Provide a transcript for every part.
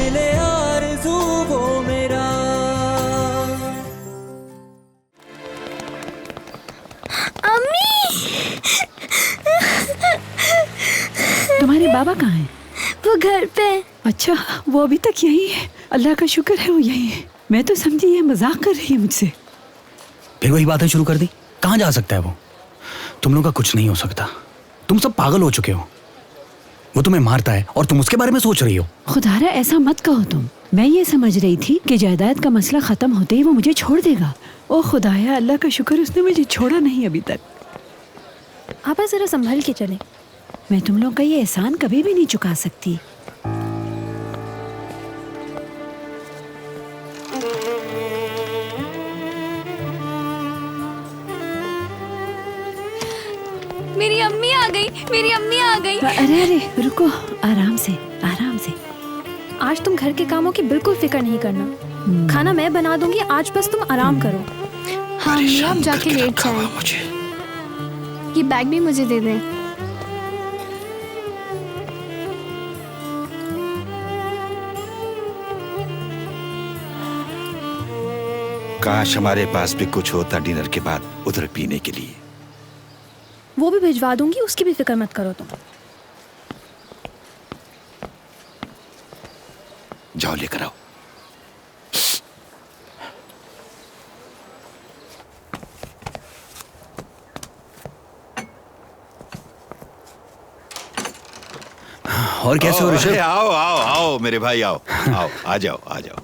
मिले आरज़ू वो मेरा। तुम्हारे बाबा कहाँ हैं? वो घर पे। अच्छा, वो अभी तक यही है। अल्लाह का शुक्र है वो यही है। मैं तो समझी ये मजाक कर रही है मुझसे। फिर वही बातें शुरू कर दी। कहाँ जा सकता है वो? तुम लोग का कुछ नहीं हो सकता। तुम सब पागल हो चुके हो। वो तुम्हें मारता है और तुम उसके बारे में सोच रही हो। खुदारा ऐसा मत कहो तुम। मैं ये समझ रही थी कि जायदाद का मसला खत्म होते ही वो मुझे छोड़ देगा। ओ खुदाया, अल्लाह का शुक्र उसने मुझे छोड़ा नहीं अभी तक। आप जरा संभल के चले। मैं तुम लोग का ये एहसान कभी भी नहीं चुका सकती। मेरी अम्मी आ गई, मेरी अम्मी आ गई। अरे अरे रुको, आराम से आराम से। आज तुम घर के कामों की बिल्कुल फिक्र नहीं करना। खाना मैं बना दूंगी, आज बस तुम आराम करो। हाँ अम्मी, आप जाके लेट जाएं। ये बैग भी मुझे दे दें। काश हमारे भी कुछ होता डिनर के बाद उधर पीने के लिए। वो भी भिजवा दूंगी, उसकी भी फिक्र मत करो तुम। जाओ लेकर आओ। और कैसे हो ऋषभ? आओ आओ आओ मेरे भाई, आओ आओ, आ जाओ आ जाओ।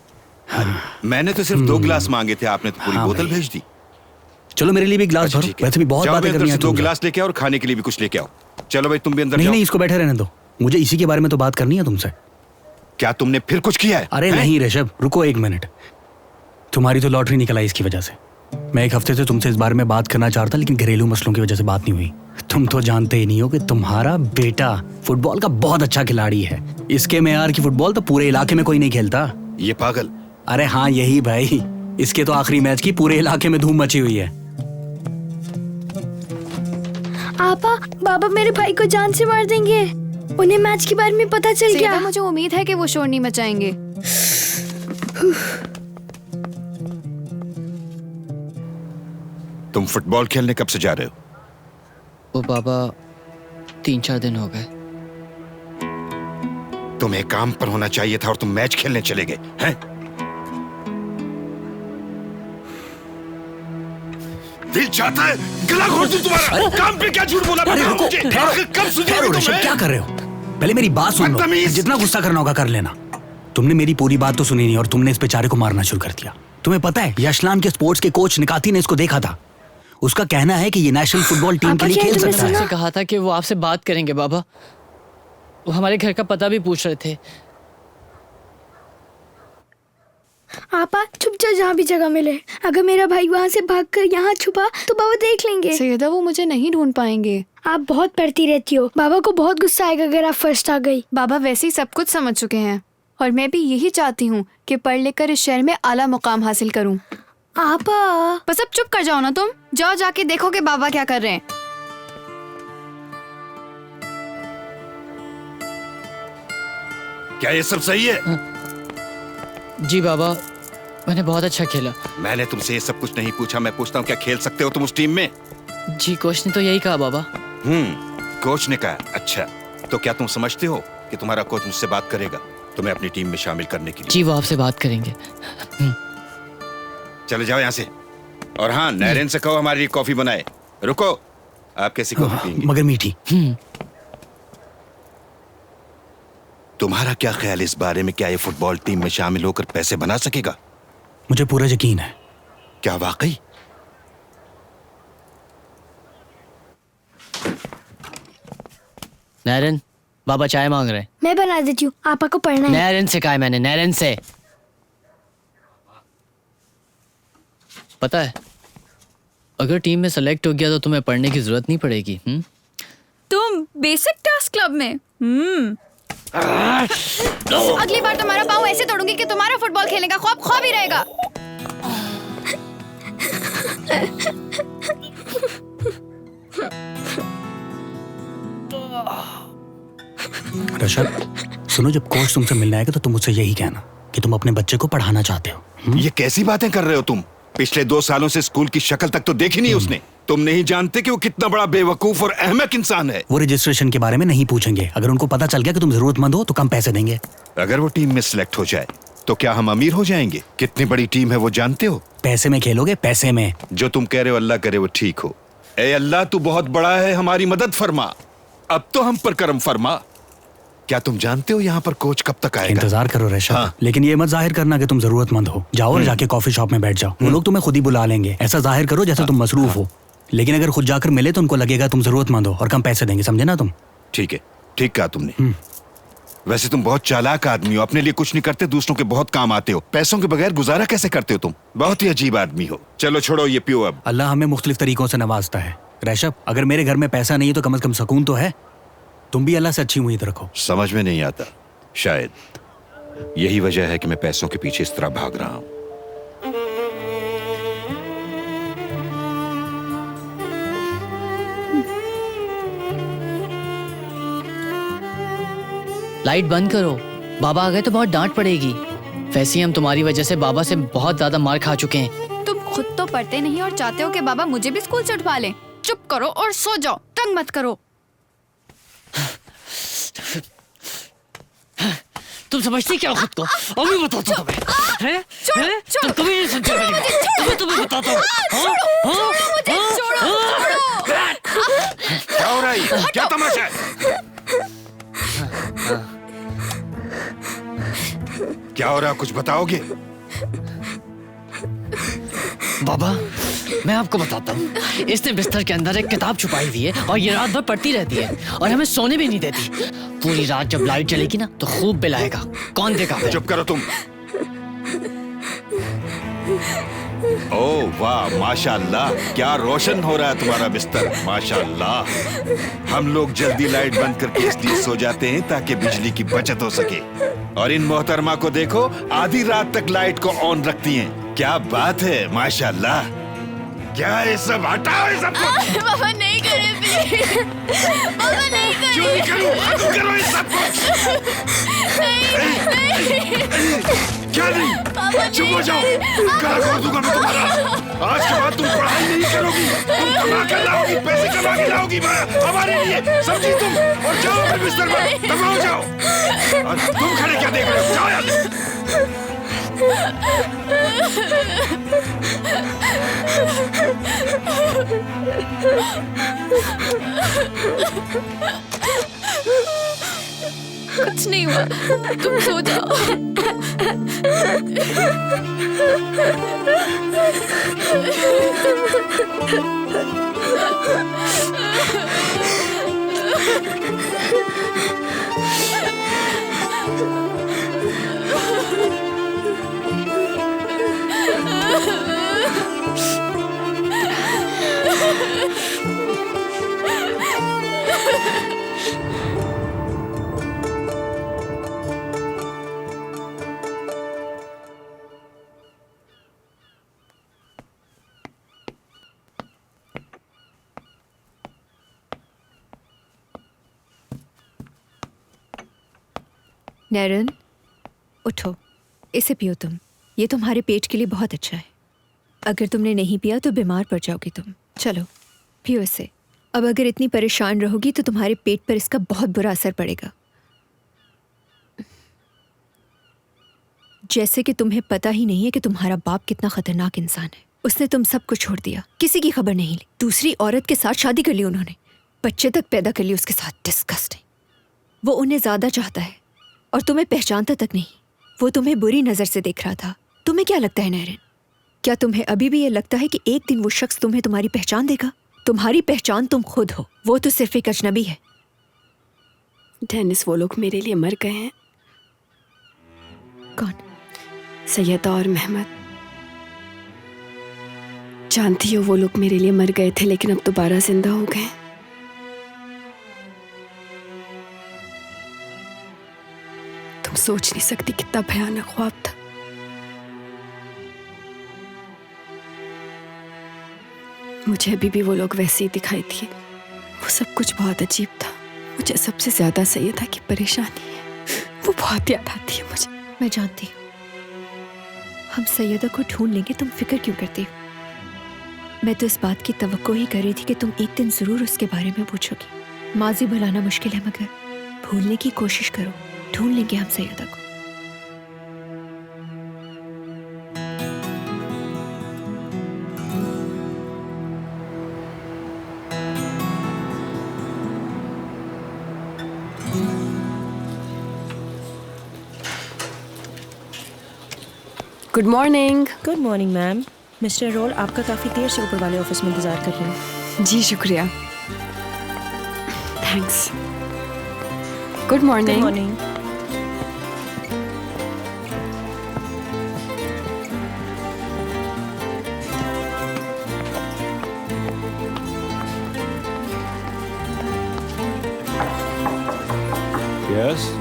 मैंने तो सिर्फ 2 गिलास मांगे थे, आपने तो पूरी बोतल भेज दी। चलो मेरे लिए भी गिलास भरो। वैसे भी बहुत बातें करनी है। 2 गिलास लेके आओ और खाने के लिए भी कुछ लेके आओ। चलो भाई तुम भी अंदर नहीं जाओ। नहीं, इसको बैठे रहने दो। मुझे इसी के बारे में तो बात करनी है तुमसे। क्या तुमने फिर कुछ किया है? अरे नहीं ऋषभ, रुको 1 मिनट। तुम्हारी तो लॉटरी निकल आई इसकी वजह से। मैं 1 हफ्ते से तुमसे इस बारे में बात करना चाहता, लेकिन घरेलू मसलों की वजह से बात नहीं हुई। तुम तो जानते ही नहीं हो कि तुम्हारा बेटा फुटबॉल का बहुत अच्छा खिलाड़ी है। इसके मेयार की फुटबॉल तो पूरे इलाके में कोई नहीं खेलता। ये पागल। अरे हाँ यही भाई, इसके तो आखिरी मैच की पूरे इलाके में धूम मची हुई है। आपा, बाबा मेरे भाई को जान से मार देंगे। उन्हें मैच के बारे में पता चल गया। मुझे उम्मीद है कि वो शोर नहीं मचाएंगे। तुम फुटबॉल खेलने कब से जा रहे हो? वो बाबा 3-4 दिन हो गए। तुम्हें काम पर होना चाहिए था और तुम मैच खेलने चले गए हैं? दिल चाहता है गला घोट दूं तुम्हारा। काम पे क्या झूठ बोला? अरे रुको, कब सुधरोगे ऋषभ, तुम? क्या कर रहे हो? पहले मेरी बात सुन लो। बदतमीज। जितना गुस्सा करना होगा कर लेना। तुमने मेरी पूरी बात तो सुनी नहीं और तुमने इस बेचारे को मारना शुरू कर दिया। तुम्हें पता है, यशलान के स्पोर्ट्स के कोच निकाती ने इसको देखा था। उसका कहना है कि ये नेशनल फुटबॉल टीम के लिए खेल सकता है। उनसे कहा था कि वो आपसे बात करेंगे बाबा। वो हमारे घर का पता भी पूछ रहे थे। आपा छुप जा जहाँ भी जगह मिले। अगर मेरा भाई वहाँ से भागकर यहाँ छुपा तो बाबा देख लेंगे। सैयदा, वो मुझे नहीं ढूंढ पाएंगे। आप बहुत पढ़ती रहती हो, बाबा को बहुत गुस्सा आएगा अगर आप फर्स्ट आ गई। बाबा वैसे ही सब कुछ समझ चुके हैं और मैं भी यही चाहती हूँ कि पढ़ लिख कर इस शहर में आला मुकाम हासिल करूँ। आपा बस अब चुप कर जाओ ना तुम। जाओ जाके देखो कि बाबा क्या कर रहे हैं। क्या ये सब सही है? जी बाबा, मैंने बहुत अच्छा खेला। मैंने तुमसे ये सब कुछ नहीं पूछा। मैं पूछता हूँ क्या खेल सकते हो तुम उस टीम में? जी कोच ने तो यही कहा बाबा। कोच ने कहा? अच्छा, तो क्या तुम समझते हो कि तुम्हारा कोच मुझसे बात करेगा तुम्हें अपनी टीम में शामिल करने के लिए? जी वो आपसे बात करेंगे। चले जाओ यहाँ से। और हाँ, नैरेन से कहो हमारे लिए कॉफी बनाए। रुको, आप कैसी कॉफी पीएंगे? मगर मीठी। तुम्हारा क्या ख्याल इस बारे में? क्या ये फुटबॉल टीम में शामिल होकर पैसे बना सकेगा? मुझे पूरा यकीन है। क्या वाकई? नैरन, बाबा चाय मांग रहे हैं। मैं बना देती हूँ, आपा को पढ़ना है। नैरन से कहा है मैंने, नैरन से। पता है, अगर टीम में सेलेक्ट हो गया तो तुम्हें पढ़ने की जरूरत नहीं पड़ेगी। तुम बेसिक टास्क क्लब में। अगली बार तुम्हारा पाँव ऐसे तोड़ूंगी कि तुम्हारा फुटबॉल खेलने का ख्वाब ख्वाब ही रहेगा। ऋषभ, सुनो, जब कोच तुमसे मिलने आएगा तो तुम मुझसे यही कहना कि तुम अपने बच्चे को पढ़ाना चाहते हो। ये कैसी बातें कर रहे हो तुम? पिछले 2 सालों से स्कूल की शक्ल तक तो देखी नहीं उसने। तुम नहीं जानते कि वो कितना बड़ा बेवकूफ और अहमक इंसान है। वो रजिस्ट्रेशन के बारे में नहीं पूछेंगे। अगर उनको पता चल गया कि तुम जरूरतमंद हो तो कम पैसे देंगे। अगर वो टीम में सिलेक्ट हो जाए तो क्या हम अमीर हो जाएंगे? कितनी बड़ी टीम है वो जानते हो? पैसे में खेलोगे, पैसे में। जो तुम कह रहे हो अल्लाह करे वो ठीक हो। ए अल्लाह, तू बहुत बड़ा है, हमारी मदद फरमा। अब तो हम पर करम फरमा। क्या तुम जानते हो यहाँ पर कोच कब तक आएगा? इंतजार करो ऋषभ। हाँ। लेकिन ये मत जाहिर करना कि तुम जरूरतमंद हो। जाओ और जाके कॉफी शॉप में बैठ जाओ। वो लोग तुम्हें खुद ही बुला लेंगे। ऐसा जाहिर करो जैसे तुम मसरूफ हो। लेकिन अगर खुद जाकर मिले तो उनको लगेगा तुम जरूरतमंद हो और कम पैसे देंगे। समझे ना तुम? ठीक है, ठीक कहा तुमने। वैसे तुम बहुत चालाक आदमी हो। अपने लिए कुछ नहीं करते, दूसरों के बहुत काम आते हो। पैसों के बगैर गुजारा कैसे करते हो तुम? बहुत ही अजीब आदमी हो। चलो छोड़ो ये, पियो अब। अल्लाह हमें मुख्तलिफ तरीकों से नवाजता है। ऋषभ, अगर मेरे घर में पैसा नहीं है तो कम से कम सुकून तो है। तुम भी अल्लाह से अच्छी उम्मीद रखो। समझ में नहीं आता। शायद यही वजह है कि मैं पैसों के पीछे इस तरह भाग रहा हूं। लाइट बंद करो, बाबा आ गए तो बहुत डांट पड़ेगी। वैसे ही हम तुम्हारी वजह से बाबा से बहुत ज्यादा मार खा चुके हैं। तुम खुद तो पढ़ते नहीं और चाहते हो कि बाबा मुझे भी स्कूल से उठवा लें। चुप करो और सो जाओ, तंग मत करो। तुम समझती क्या हो खुद को? अभी बताता हूँ तुम्हें। हैं? तुम कभी नहीं सुनते मेरी बात। तुम्हें बताता हूँ। क्या हो रहा है? क्या तमाशा है? क्या हो रहा है? कुछ बताओगे? बाबा, मैं आपको बताता हूँ। इसने बिस्तर के अंदर एक किताब छुपाई हुई है और ये रात भर पढ़ती रहती है और हमें सोने भी नहीं देती। पूरी रात जब लाइट चलेगी ना तो खूब बिल आएगा। कौन देगा? चुप करो तुम। ओह वाह, माशाअल्लाह, क्या रोशन हो रहा है तुम्हारा बिस्तर। माशाअल्लाह। हम लोग जल्दी लाइट बंद करके इसलिए सो जाते हैं ताकि बिजली की बचत हो सके। और इन मोहतरमा को देखो, आधी रात तक लाइट को ऑन रखती हैं। क्या बात है, माशाअल्लाह। क्या ये सब? हटाओ ये सब। बाबा नहीं करे प्लीज। बाबा नहीं करे। क्यों नहीं करूं? खत्म करो ये सब कुछ। क्या नहीं? चुप हो जाओ, गला खोल दूंगा मैं तुम्हारा। आज के बाद तुम पढ़ाई नहीं करोगी, तुम कमा कर लाओगी, पैसे कमा के लाओगी हमारे लिए, समझी तुम? और जाओ अपने बिस्तर पर, दबाओ जाओ। और तुम खड़े क्या देख रहे हो? जाओ यहाँ से। कुछ नहीं हुआ, तुम सो जाओ। नैरन, उठो, इसे पियो तुम। ये तुम्हारे पेट के लिए बहुत अच्छा है। अगर तुमने नहीं पिया तो बीमार पड़ जाओगी तुम। चलो पियो इसे। अब अगर इतनी परेशान रहोगी तो तुम्हारे पेट पर इसका बहुत बुरा असर पड़ेगा। जैसे कि तुम्हें पता ही नहीं है कि तुम्हारा बाप कितना खतरनाक इंसान है। उसने तुम सबको छोड़ दिया, किसी की खबर नहीं ली, दूसरी औरत के साथ शादी कर ली उन्होंने, बच्चे तक पैदा कर लिए उसके साथ। डिस्गस्टिंग। वो उन्हें ज्यादा चाहता है और तुम्हें पहचानता तक नहीं। वो तुम्हें बुरी नजर से देख रहा था। तुम्हें क्या लगता है नैरन, क्या तुम्हें अभी भी ये लगता है कि एक दिन वो शख्स तुम्हें तुम्हारी पहचान देगा? तुम्हारी पहचान तुम खुद हो, वो तो सिर्फ एक अजनबी है। डेनिस, वो लोग मेरे लिए मर गए हैं। कौन? सैयदा और मेहमद। जानती हो वो लोग मेरे लिए मर गए थे लेकिन अब दोबारा जिंदा हो गए। तुम सोच नहीं सकती कितना भयानक ख्वाब था। मुझे अभी भी वो लोग वैसे ही दिखाई दिए। वो सब कुछ बहुत अजीब था। मुझे सबसे ज्यादा सैयदा की परेशानी है। बहुत याद आती है मुझे। मैं जानती हूँ। हम सैयदा को ढूंढ लेंगे, तुम फिक्र क्यों करती हो? मैं तो इस बात की तवक्को ही कर रही थी कि तुम एक दिन जरूर उसके बारे में पूछोगी। माजी भुलाना मुश्किल है, मगर भूलने की कोशिश करो। ढूंढ लेंगे हम सैयदा को। Good morning. Good morning ma'am. Mister रोल आपका काफ़ी देर से ऊपर वाले ऑफिस में इंतज़ार कर रही हूँ। जी शुक्रिया। Thanks. Good good morning. Morning. Yes,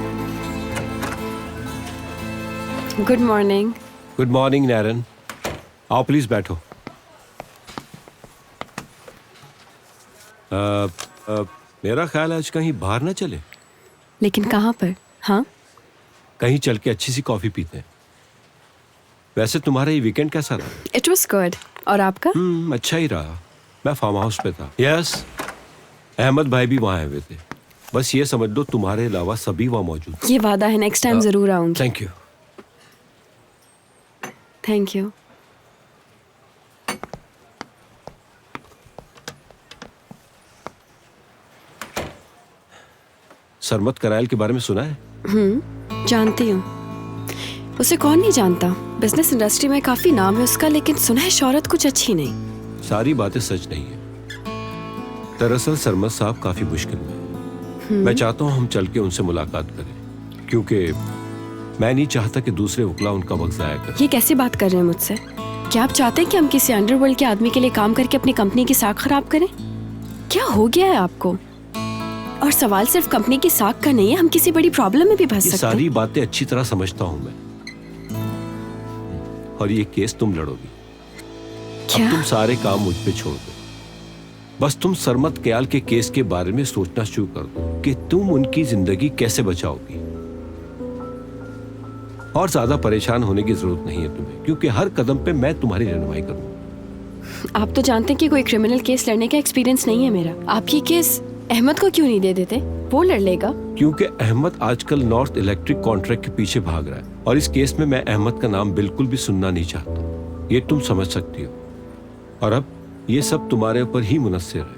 good morning. Good morning नैरन। आओ प्लीज बैठो। मेरा ख्याल है आज कहीं बाहर ना चले, लेकिन कहाँ पर? हाँ, कहीं चल के अच्छी सी कॉफी पीते हैं। वैसे तुम्हारा ये वीकेंड कैसा रहा? It was good. और आपका? अच्छा ही रहा। मैं फार्म हाउस पे था। यस, अहमद भाई भी वहाँ आए हुए थे। बस ये समझ लो तुम्हारे अलावा सभी वहाँ मौजूद थे। ये वादा है, नेक्स्ट टाइम जरूर आऊंगी। Thank you. Thank you. सरमत करायल के बारे में सुना है? जानती हूँ। उसे कौन नहीं जानता। बिजनेस इंडस्ट्री में काफी नाम है उसका, लेकिन सुना है शौहरत कुछ अच्छी नहीं। सारी बातें सच नहीं है। दरअसल सरमत साहब काफी मुश्किल में हैं। मैं चाहता हूँ हम चल के उनसे मुलाकात करें, क्योंकि मैं नहीं चाहता कि दूसरे वकला उनका वक्त जाया करें। ये कैसी बात कर रहे हैं मुझसे? क्या आप चाहते हैं कि हम किसी अंडरवर्ल्ड के आदमी के लिए काम करके अपनी कंपनी की साख खराब करें? क्या हो गया है आपको? और सवाल सिर्फ कंपनी की साख का नहीं है, हम किसी बड़ी प्रॉब्लम में भी फंस ये सकते हैं। सारी बातें अच्छी तरह समझता हूँ मैं। और ये केस तुम लड़ोगी। क्या? अब तुम सारे काम मुझ पे छोड़ दो। बस तुम सरमत कयाल के केस के बारे में सोचना शुरू कर दो कि तुम उनकी जिंदगी कैसे बचाओगी। और ज्यादा परेशान होने की जरूरत नहीं है तुम्हें, क्योंकि हर कदम पे मैं तुम्हारी रहनुमाई करूंगा। आप तो जानते हैं कि कोई क्रिमिनल केस लड़ने का एक्सपीरियंस नहीं है मेरा। आप ये केस अहमद को क्यों नहीं दे देते? वो लड़ लेगा। क्योंकि अहमद आजकल नॉर्थ इलेक्ट्रिक कॉन्ट्रैक्ट के पीछे भाग रहा है, और इस केस में मैं अहमद का नाम बिल्कुल भी सुनना नहीं चाहता। ये तुम समझ सकती हो। और अब ये सब तुम्हारे ऊपर ही मुनस्सिर है।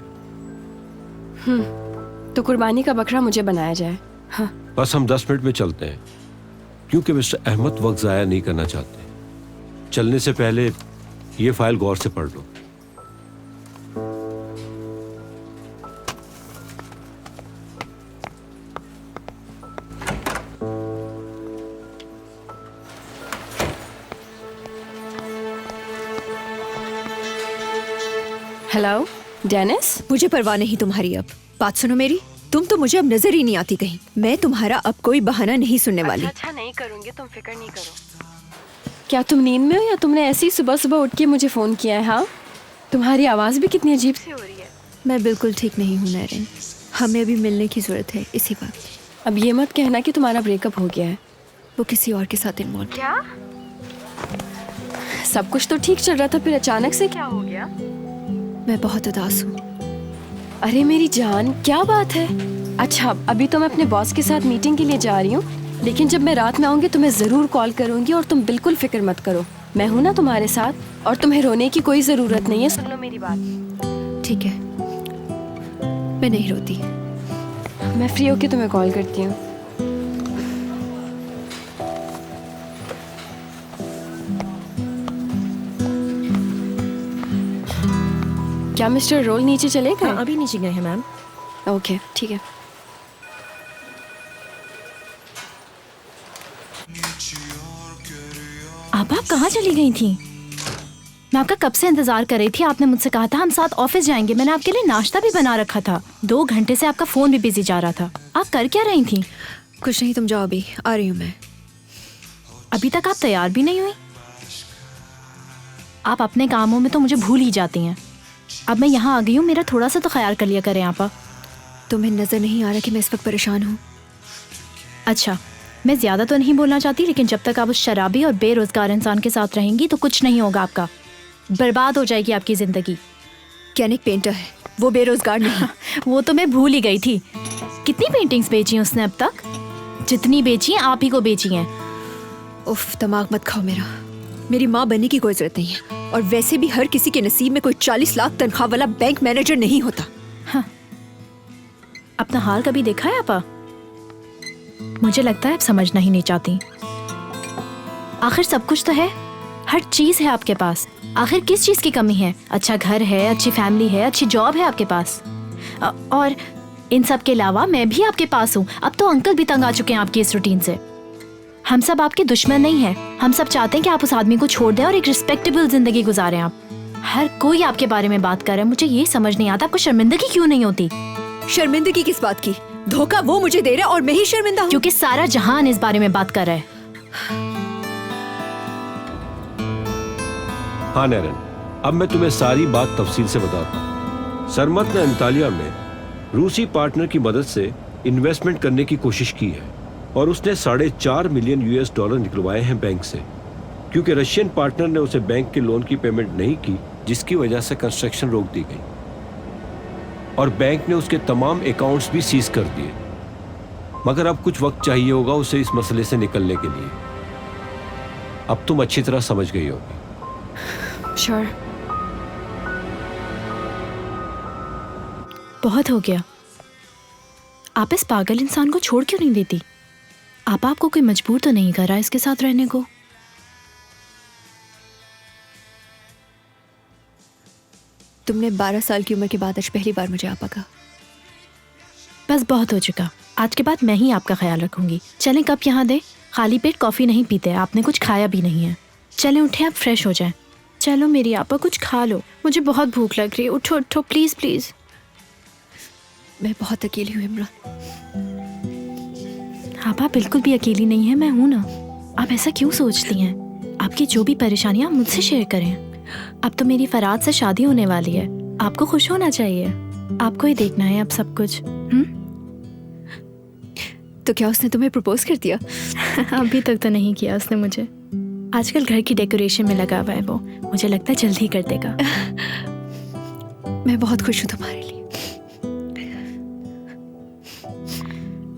तो कुर्बानी का बकरा मुझे बनाया जाए। हाँ। बस हम 10 मिनट में चलते हैं, क्योंकि मिस्टर अहमद वक्त जाया नहीं करना चाहते। चलने से पहले ये फाइल गौर से पढ़ लो। Hello Dennis. मुझे परवाह नहीं तुम्हारी। अब बात सुनो मेरी। तुम तो मुझे अब नजर ही नहीं आती कहीं। मैं तुम्हारा अब कोई बहाना नहीं सुनने वाली। अच्छा नहीं करूंगी, तुम फिक्र नहीं करो। क्या तुम नींद में हो या तुमने ऐसे ही सुबह सुबह उठ के मुझे फोन किया है? हाँ, तुम्हारी आवाज भी कितनी अजीब सी हो रही है। मैं बिल्कुल ठीक नहीं हूँ नैरन। हमें अभी मिलने की जरूरत है इसी बात। अब ये मत कहना कि तुम्हारा ब्रेकअप हो गया है। वो किसी और के साथ इन्वॉल्व। क्या? सब कुछ तो ठीक चल रहा था, फिर अचानक से क्या हो गया? मैं बहुत उदास हूँ। अरे मेरी जान, क्या बात है? अच्छा, अभी तो मैं अपने बॉस के साथ मीटिंग के लिए जा रही हूँ, लेकिन जब मैं रात में आऊंगी तो मैं जरूर कॉल करूंगी। और तुम बिल्कुल फिक्र मत करो, मैं हूँ ना तुम्हारे साथ, और तुम्हें रोने की कोई जरूरत नहीं है। सुन लो मेरी बात। ठीक है, मैं नहीं रोती। मैं फ्री होके तुम्हें कॉल करती हूँ। क्या मिस्टर रोल नीचे चले गए? हाँ, अभी नीचे गए हैं मैम। ओके, ठीक है। आप कहाँ चली गई थी? मैं आपका कब से इंतजार कर रही थी। आपने मुझसे कहा था हम साथ ऑफिस जाएंगे। मैंने आपके लिए नाश्ता भी बना रखा था। 2 घंटे से आपका फोन भी बिजी जा रहा था। आप कर क्या रही थी? कुछ नहीं, तुम जाओ, अभी आ रही हूँ मैं। अभी तक आप तैयार भी नहीं हुई? आप अपने कामों में तो मुझे भूल ही जाती हैं। अब मैं यहाँ आ गई हूँ, मेरा थोड़ा सा तो ख्याल कर लिया करें आप। तुम्हें नजर नहीं आ रहा कि मैं इस वक्त परेशान हूँ? अच्छा, मैं ज्यादा तो नहीं बोलना चाहती, लेकिन जब तक आप उस शराबी और बेरोजगार इंसान के साथ रहेंगी तो कुछ नहीं होगा आपका, बर्बाद हो जाएगी आपकी जिंदगी। कैनिक पेंटर है, वो बेरोजगार नहीं। वो तो मैं भूल ही गई थी। कितनी पेंटिंग्स बेची हैं उसने अब तक? जितनी बेची हैं आप ही को बेची हैं। उफ, दिमाग मत खाओ मेरा। मेरी माँ बनने की कोई जरूरत नहीं है, और वैसे भी हर किसी के नसीब में कोई 40 लाख तनख्वाह वाला बैंक मैनेजर नहीं होता। हाँ। अपना हाल कभी देखा है आपा? मुझे लगता है आप समझना ही नहीं चाहती। आखिर सब कुछ तो है, हर चीज है आपके पास। आखिर किस चीज की कमी है? अच्छा घर है, अच्छी फैमिली है, अच्छी जॉब है आपके पास, और इन सब के अलावा मैं भी आपके पास हूँ। अब तो अंकल भी तंग आ चुके हैं आपकी इस रूटीन से। हम सब आपके दुश्मन नहीं हैं। हम सब चाहते हैं कि आप उस आदमी को छोड़ दें और एक रिस्पेक्टेबल जिंदगी गुजारें। आप हर कोई आपके बारे में बात कर रहा है। मुझे ये समझ नहीं आता आपको शर्मिंदगी क्यों नहीं होती? शर्मिंदगी किस बात की? धोखा वो मुझे दे रहा है और मैं ही शर्मिंदा हूँ। क्योंकि सारा जहान इस बारे में बात कर रहा है। हाँ नैरन, अब मैं तुम्हें सारी बात तफसील से बताता हूँ। सरमत ने अंतालिया में रूसी पार्टनर की मदद से इन्वेस्टमेंट करने की कोशिश की है और उसने $4.5 मिलियन US निकलवाए हैं बैंक से, क्योंकि रशियन पार्टनर ने उसे बैंक के लोन की पेमेंट नहीं की, जिसकी वजह से कंस्ट्रक्शन रोक दी गई और बैंक ने उसके तमाम अकाउंट्स भी सीज कर दिए। मगर अब कुछ वक्त चाहिए होगा उसे इस मसले से निकलने के लिए। अब तुम अच्छी तरह समझ गई होगी। Sure. बहुत हो गया। आप इस पागल इंसान को छोड़ क्यों नहीं देती? आपको कोई मजबूर तो नहीं कर रहा इसके साथ रहने को? तुमने 12 साल की उम्र के बाद आज पहली बार मुझे आपा कहा। बस बहुत हो चुका। आज के बाद मैं ही आपका ख्याल रखूंगी। चलें कप यहाँ दे। खाली पेट कॉफी नहीं पीते, आपने कुछ खाया भी नहीं है। चलें उठे, आप फ्रेश हो जाएं। चलो मेरी आपा कुछ खा लो, मुझे बहुत भूख लग रही है। उठो उठो प्लीज प्लीज। मैं बहुत अकेली हूँ इमरान। आपा बिल्कुल भी अकेली नहीं है, मैं हूं ना। आप ऐसा क्यों सोचती हैं? आपकी जो भी परेशानियां आप मुझसे शेयर करें। अब तो मेरी फराद से शादी होने वाली है, आपको खुश होना चाहिए। आपको ही देखना है अब सब कुछ। तो क्या उसने तुम्हें प्रपोज कर दिया? अभी तक तो नहीं किया उसने मुझे। आजकल घर की डेकोरेशन में लगा हुआ है वो, मुझे लगता है जल्द ही कर देगा। मैं बहुत खुश हूँ तुम्हारे लिए।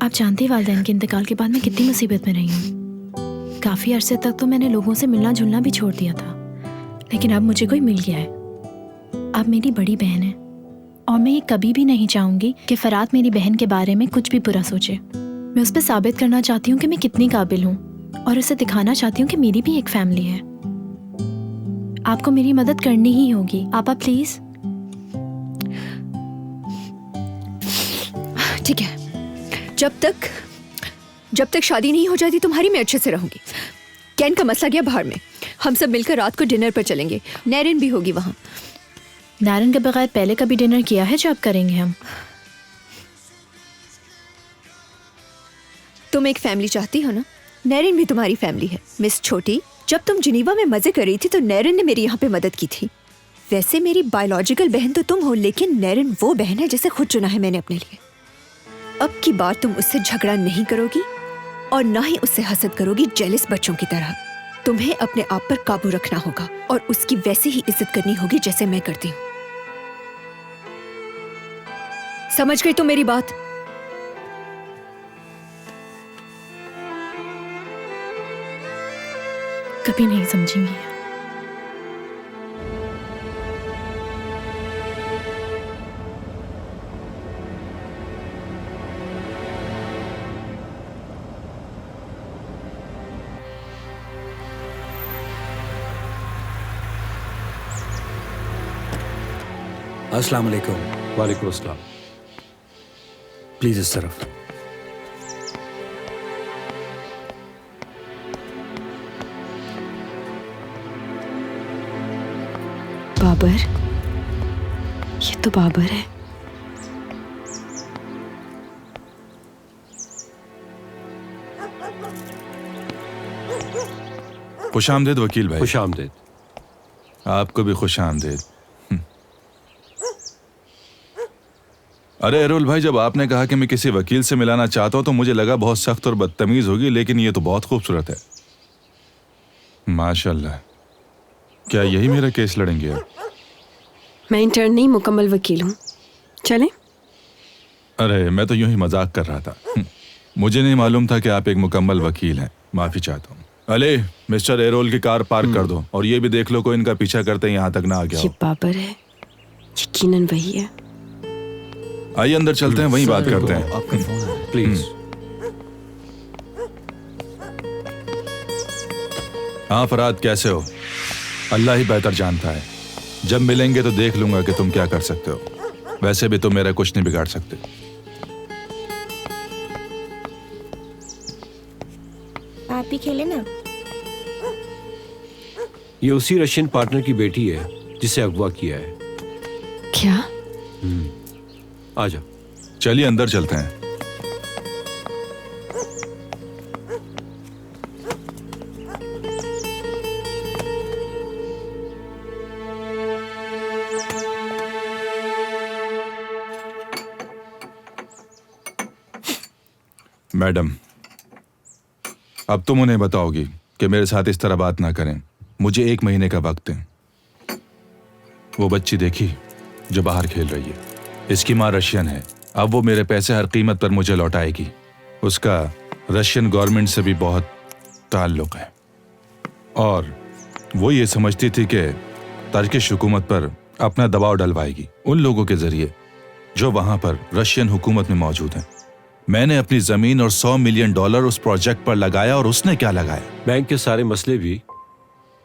आप जानती वालिदैन के इंतकाल के बाद मैं कितनी मुसीबत में रही हूँ। काफी अरसे तक तो मैंने लोगों से मिलना जुलना भी छोड़ दिया था, लेकिन अब मुझे कोई मिल गया है। अब मेरी बड़ी बहन है और मैं ये कभी भी नहीं चाहूंगी कि फराद मेरी बहन के बारे में कुछ भी बुरा सोचे। मैं उस पर साबित करना चाहती हूँ कि मैं कितनी काबिल हूँ और उसे दिखाना चाहती हूँ कि मेरी भी एक फैमिली है। आपको मेरी मदद करनी ही होगी। आपा प्लीज। ठीक है, जब तक शादी नहीं हो जाती तुम्हारी, मैं अच्छे से रहूंगी। कैन का मसला गया बाहर में, हम सब मिलकर रात को डिनर पर चलेंगे। नैरिन भी होगी वहां। नैरिन के बगैर पहले कभी डिनर किया है जो अब करेंगे हम? तुम एक फैमिली चाहती हो ना? नैरिन भी तुम्हारी फैमिली है। मिस छोटी, जब तुम जिनीवा में मजे कर रही थी तो नैरिन ने मेरी यहाँ पे मदद की थी। वैसे मेरी बायोलॉजिकल बहन तो तुम हो, लेकिन नैरिन वो बहन है जिसे खुद चुना है मैंने अपने लिए। अब की बार तुम उससे झगड़ा नहीं करोगी और ना ही उससे हसद करोगी जेलस बच्चों की तरह। तुम्हें अपने आप पर काबू रखना होगा और उसकी वैसी ही इज्जत करनी होगी जैसे मैं करती हूँ। समझ गई तुम मेरी बात? कभी नहीं समझेंगी। अस्सलाम वालेकुम। वालेकुम अस्सलाम। प्लीज इस तरफ। बाबर, ये तो बाबर है। खुश आमदेद वकील भाई। खुश आमदेद। आपको भी खुश आमदेद। अरे एरोल भाई, जब आपने कहा कि मैं किसी वकील से मिलाना चाहता हूँ तो मुझे लगा बहुत सख्त और बदतमीज होगी, लेकिन ये तो बहुत खूबसूरत है। माशाल्लाह। क्या यही मेरा केस लड़ेंगे आप? मैं इंटर्न नहीं, मुकम्मल वकील हूँ। चलें? अरे मैं तो यूं ही मजाक कर रहा था। मुझे नहीं मालूम था कि आप एक मुकम्मल वकील हैं। माफी चाहता हूँ। अले मिस्टर एरोल की कार पार्क कर दो और ये भी देख लो कोई इनका पीछा करते यहाँ तक ना आ गया ये हो। बाबर है, यकीनन वही है। आइए अंदर चलते हैं, वहीं बात करते हैं। आपका फोन है, प्लीज। हाँ फराद, कैसे हो? अल्लाह ही बेहतर जानता है। जब मिलेंगे तो देख लूंगा कि तुम क्या कर सकते हो। वैसे भी तुम मेरा कुछ नहीं बिगाड़ सकते। आप ही खेले ना। ये उसी रशियन पार्टनर की बेटी है जिसे अगवा किया है। क्या? आ जाओ। चलिए अंदर चलते हैं। मैडम, अब तुम उन्हें बताओगी कि मेरे साथ इस तरह बात ना करें। मुझे 1 महीने का वक्त दें। वो बच्ची देखी जो बाहर खेल रही है, इसकी माँ रशियन है। अब वो मेरे पैसे हर कीमत पर मुझे लौटाएगी। उसका रशियन गवर्नमेंट से भी बहुत ताल्लुक है और वो ये समझती थी कि टर्किश हुकूमत पर अपना दबाव डलवाएगी उन लोगों के जरिए जो वहां पर रशियन हुकूमत में मौजूद हैं। मैंने अपनी जमीन और $100 मिलियन उस प्रोजेक्ट पर लगाया और उसने क्या लगाया? बैंक के सारे मसले भी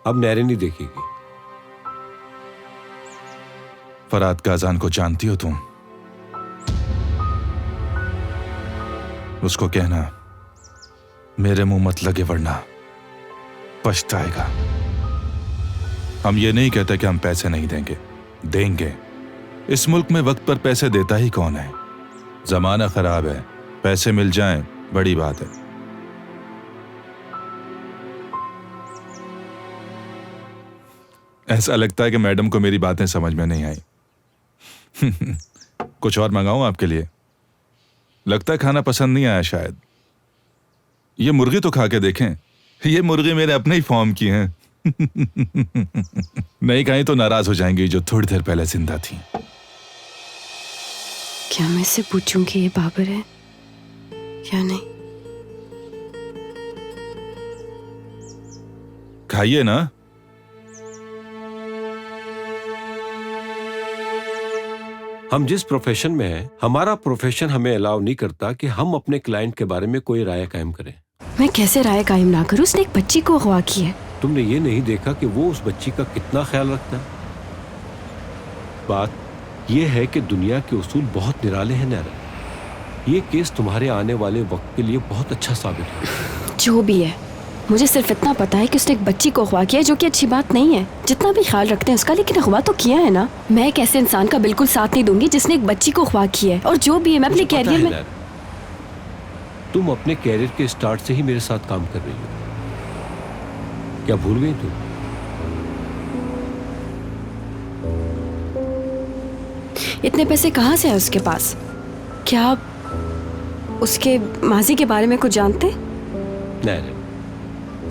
अब नैरे नहीं देखेगी। फराद काजान को जानती हो तुम? उसको कहना मेरे मुंह मत लगे वरना पछताएगा। हम ये नहीं कहते कि हम पैसे नहीं देंगे, देंगे। इस मुल्क में वक्त पर पैसे देता ही कौन है? जमाना खराब है, पैसे मिल जाएं बड़ी बात है। ऐसा लगता है कि मैडम को मेरी बातें समझ में नहीं आई। कुछ और मंगाऊं आपके लिए? लगता है खाना पसंद नहीं आया शायद। ये मुर्गी तो खा के देखें। ये मुर्गी मेरे अपने ही फॉर्म की हैं। नहीं खाई तो नाराज हो जाएंगी जो थोड़ी देर पहले जिंदा थी। क्या मैं इससे पूछूं कि ये बाबर है या नहीं? खाइए ना। हम जिस प्रोफेशन में हैं, हमारा प्रोफेशन हमें अलाउ नहीं करता कि हम अपने क्लाइंट के बारे में कोई राय कायम करें। मैं कैसे राय कायम ना करूं? उसने एक बच्ची को अगवा की है। तुमने ये नहीं देखा कि वो उस बच्ची का कितना ख्याल रखता है? बात यह है कि दुनिया के उसूल बहुत निराले हैं नैरा। ये केस तुम्हारे आने वाले वक्त के लिए बहुत अच्छा साबित हो। जो भी है, मुझे सिर्फ इतना पता है कि उसने एक बच्ची को अगवा किया है, जो कि अच्छी बात नहीं है जितना भी ख्याल रखते हैं उसका, लेकिन अगवा तो किया है ना। मैं एक ऐसे इंसान का बिल्कुल साथ नहीं दूंगी जिसने एक बच्ची को अगवा किया है। और जो भी है, मैं अपने कैरियर में। तुम अपने कैरियर के स्टार्ट से ही मेरे साथ काम कर रही हो। क्या भूल गई तुम? इतने पैसे कहाँ से है उसके पास? क्या आप उसके माजी के बारे में कुछ जानते? नहीं,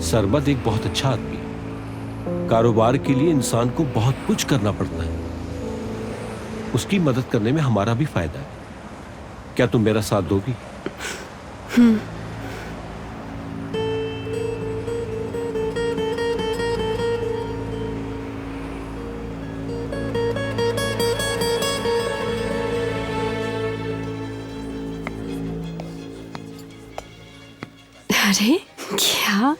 सरबत एक बहुत अच्छा आदमी है। कारोबार के लिए इंसान को बहुत कुछ करना पड़ता है। उसकी मदद करने में हमारा भी फायदा है। क्या तुम मेरा साथ दोगी? अरे क्या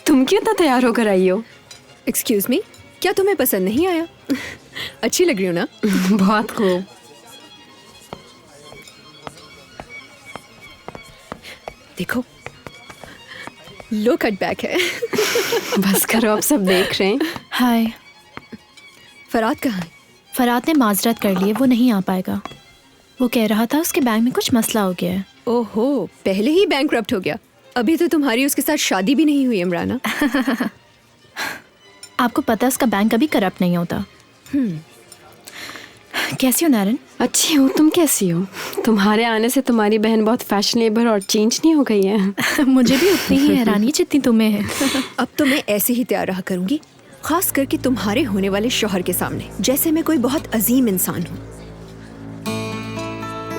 तुम क्यों इतना तैयार होकर आई हो? एक्सक्यूज मी, क्या तुम्हें पसंद नहीं आया? अच्छी लग रही हो ना? बहुत खूब। देखो, लो कट बैक है। बस करो, अब सब देख रहे हैं। हाय। फराद कहाँ है? फराद ने माजरत कर ली है, वो नहीं आ पाएगा। वो कह रहा था उसके बैंक में कुछ मसला हो गया है। ओहो, पहले ही बैंकरप्ट हो गया। अभी तो तुम्हारी उसके साथ शादी भी नहीं हुई इमराना। आपको पता है उसका बैंक कभी करप्ट नहीं होता। कैसी हो नारन? अच्छी हूँ, तुम कैसी हो? तुम्हारे आने से तुम्हारी बहन बहुत फैशनेबल और चेंज नहीं हो गई है? मुझे भी उतनी ही हैरानी जितनी तुम्हें है। अब तो मैं ऐसे ही तैयार रहा करूंगी, खास करके तुम्हारे होने वाले शौहर के सामने, जैसे मैं कोई बहुत अजीम इंसान हूँ।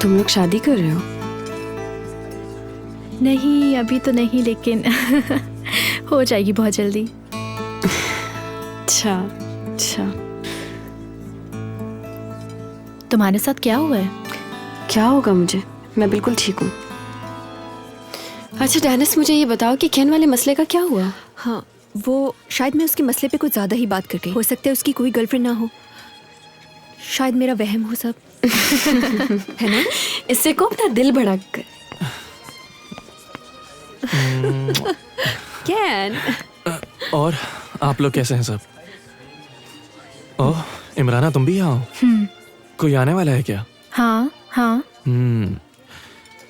तुम लोग शादी कर रहे हो? नहीं, अभी तो नहीं, लेकिन हो जाएगी बहुत जल्दी। अच्छा अच्छा। तुम्हारे साथ क्या हुआ है? क्या होगा मुझे, मैं बिल्कुल ठीक हूँ। अच्छा डेनिस, मुझे ये बताओ कि केन वाले मसले का क्या हुआ? हाँ, वो शायद मैं उसके मसले पे कुछ ज्यादा ही बात कर गई। हो सकता है उसकी कोई गर्लफ्रेंड ना हो, शायद मेरा वहम हो सब। है ना? इससे को अपना दिल भड़क कर। केन, और आप लोग कैसे हैं सब? ओह इमराना, तुम भी यहाँ हो? कोई आने वाला है क्या? हाँ हाँ।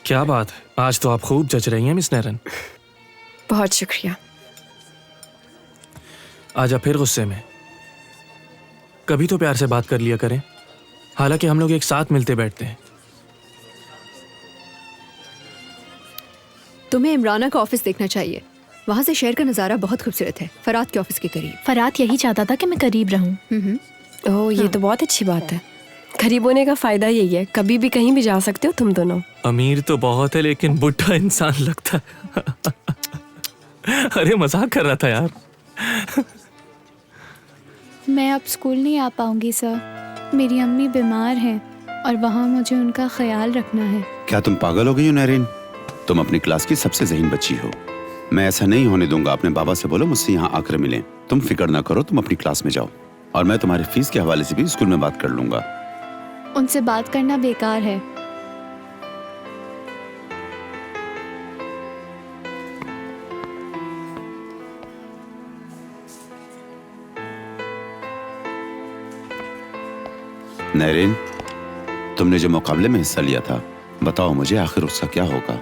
क्या बात है, आज तो आप खूब जच रही हैं मिस नैरन। बहुत शुक्रिया। आजा फिर गुस्से में? कभी तो प्यार से बात कर लिया करें, हालांकि हम लोग एक साथ मिलते बैठते हैं। तुम्हें इमराना का ऑफिस देखना चाहिए, वहाँ से शहर का नज़ारा बहुत खूबसूरत है, फरात के ऑफिस के करीब। फरात यही चाहता था कि मैं करीब रहूं। ओह ये तो बहुत अच्छी बात है। करीब होने का फायदा यही है, कभी भी कहीं भी जा सकते हो तुम दोनों। अमीर तो बहुत है लेकिन बुढ़ा इंसान लगता है। अरे मजाक कर रहा था यार। मैं अब स्कूल नहीं आ पाऊंगी सर, मेरी अम्मी बीमार हैं और वहाँ मुझे उनका ख्याल रखना है। क्या तुम पागल हो गई हो नैरिन? तुम अपनी क्लास की सबसे ज़हीन बच्ची हो। मैं ऐसा नहीं होने दूंगा। अपने बाबा से बोलो मुझसे यहाँ आकर मिलें। तुम फिक्र ना करो, तुम अपनी क्लास में जाओ और मैं तुम्हारी फीस के हवाले से भी स्कूल में बात कर लूंगा। उनसे बात करना बेकार है। नैरिन, तुमने जो मुकाबले में हिस्सा लिया था, बताओ मुझे आखिर उसका क्या होगा?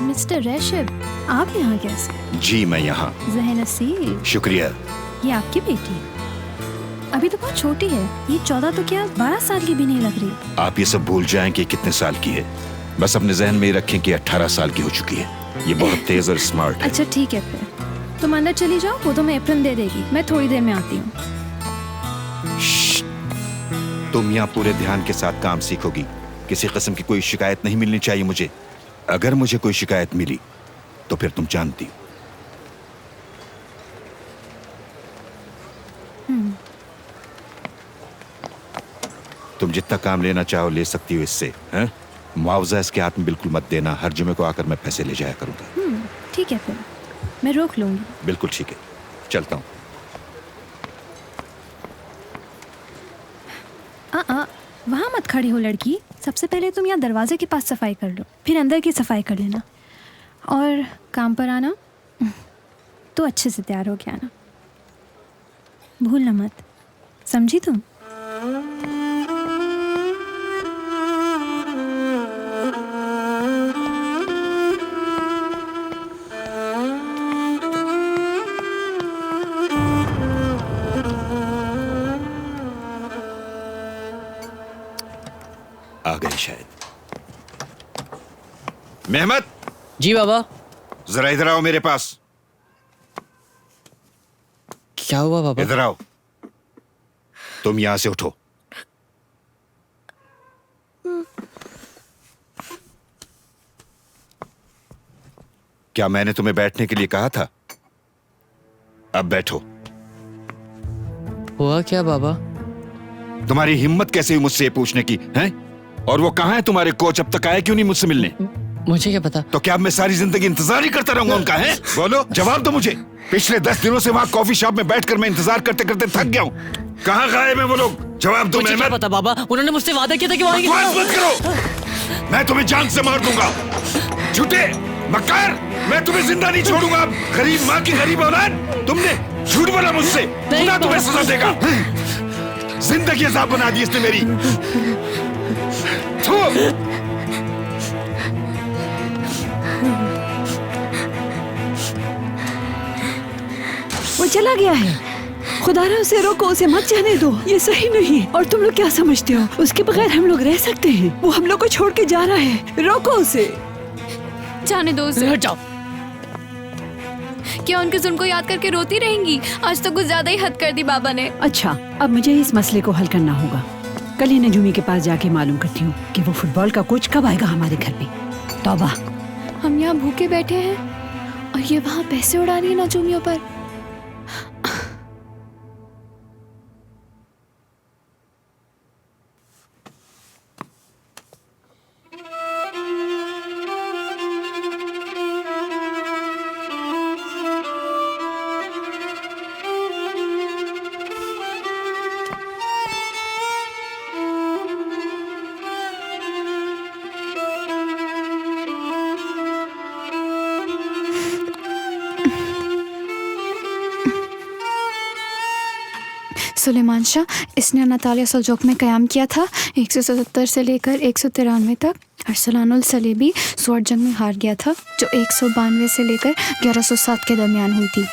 मिस्टर रैशिद, आप यहाँ कैसे? जी मैं यहाँ। ज़हनसीब, शुक्रिया। ये आपकी बेटी है? अभी तो बहुत छोटी है, ये 14 तो क्या 12 साल की भी नहीं लग रही। आप ये सब भूल जाएं कि कितने साल की है, बस अपने जहन में रखें कि 18 साल की हो चुकी है। ये बहुत तेज और स्मार्ट है। अच्छा ठीक है, फिर तुम अंदर चली जाओ, वो तो मैं एप्रन दे देगी, मैं थोड़ी देर में आती हूँ। तुम यहाँ पूरे ध्यान के साथ काम सीखोगी। किसी किस्म की कोई शिकायत नहीं मिलनी चाहिए मुझे। अगर मुझे कोई शिकायत मिली तो फिर तुम जानती हो। तुम जितना काम लेना चाहो ले सकती हो इससे, हैं? मुआवजा इसके हाथ में बिल्कुल मत देना। हर जुमे को आकर मैं पैसे ले जाया करूंगा। ठीक है, फिर मैं रोक लूंगी। बिल्कुल ठीक है, चलता हूँ। वहाँ मत खड़ी हो लड़की, सबसे पहले तुम यहाँ दरवाजे के पास सफाई कर लो, फिर अंदर की सफाई कर लेना। और काम पर आना तो अच्छे से तैयार हो के आना, भूलना मत, समझी तुम? आ गई शायद। मेहमद। जी बाबा। जरा इधर आओ मेरे पास। क्या हुआ बाबा? इधर आओ। तुम यहां से उठो। क्या मैंने तुम्हें बैठने के लिए कहा था? अब बैठो। हुआ क्या बाबा? तुम्हारी हिम्मत कैसे हुई मुझसे ये पूछने की, हैं? और वो कहाँ है तुम्हारे कोच? अब तक आए क्यों नहीं मुझसे मिलने? मुझे क्या पता? तो क्या अब मैं सारी जिंदगी इंतजार ही करता रहूंगा उनका, है? बोलो, जवाब दो मुझे। पिछले 10 दिनों से वहाँ कॉफी शॉप में बैठकर मैं इंतजार करते करते थक गया हूँ। कहाँ गायब है वो लोग? जवाब दो। मुझे क्या पता बाबा, उन्होंने मुझसे वादा किया था कि वो आएंगे। बकवास मत करो, मैं तुम्हें जान से मार दूंगा। झूठे मक्कार, मैं तुम्हें जिंदा नहीं छोड़ूंगा। गरीब माँ की गरीब औलाद, तुमने झूठ बोला मुझसे, खुदा तुम्हें सजा देगा। जिंदगी अजाब बना दी इसने मेरी। वो चला गया है। खुदारा उसे रोको, उसे मत जाने दो, ये सही नहीं। और तुम लोग क्या समझते हो, उसके बगैर हम लोग रह सकते हैं? वो हम लोग को छोड़ के जा रहा है, रोको उसे। जाने दो उसे। हट जाओ। क्या उनके जुल्म को याद करके रोती रहेंगी? आज तो कुछ ज्यादा ही हद कर दी बाबा ने। अच्छा, अब मुझे इस मसले को हल करना होगा। कल ही नजूमी के पास जाके मालूम करती हूँ कि वो फुटबॉल का कोच कब आएगा हमारे घर पे। तौबा। हम यहाँ भूखे बैठे हैं और ये वहाँ पैसे उड़ा रही है नजूमियों पर। सुलेमान शाह, इसने नतालिया सल्जोक में क़याम किया था 177 से लेकर 193 तक। अरसलानुल सलेबी स्वर्ड जंग में हार गया था जो 192 से लेकर 1107 के दरमियान हुई थी।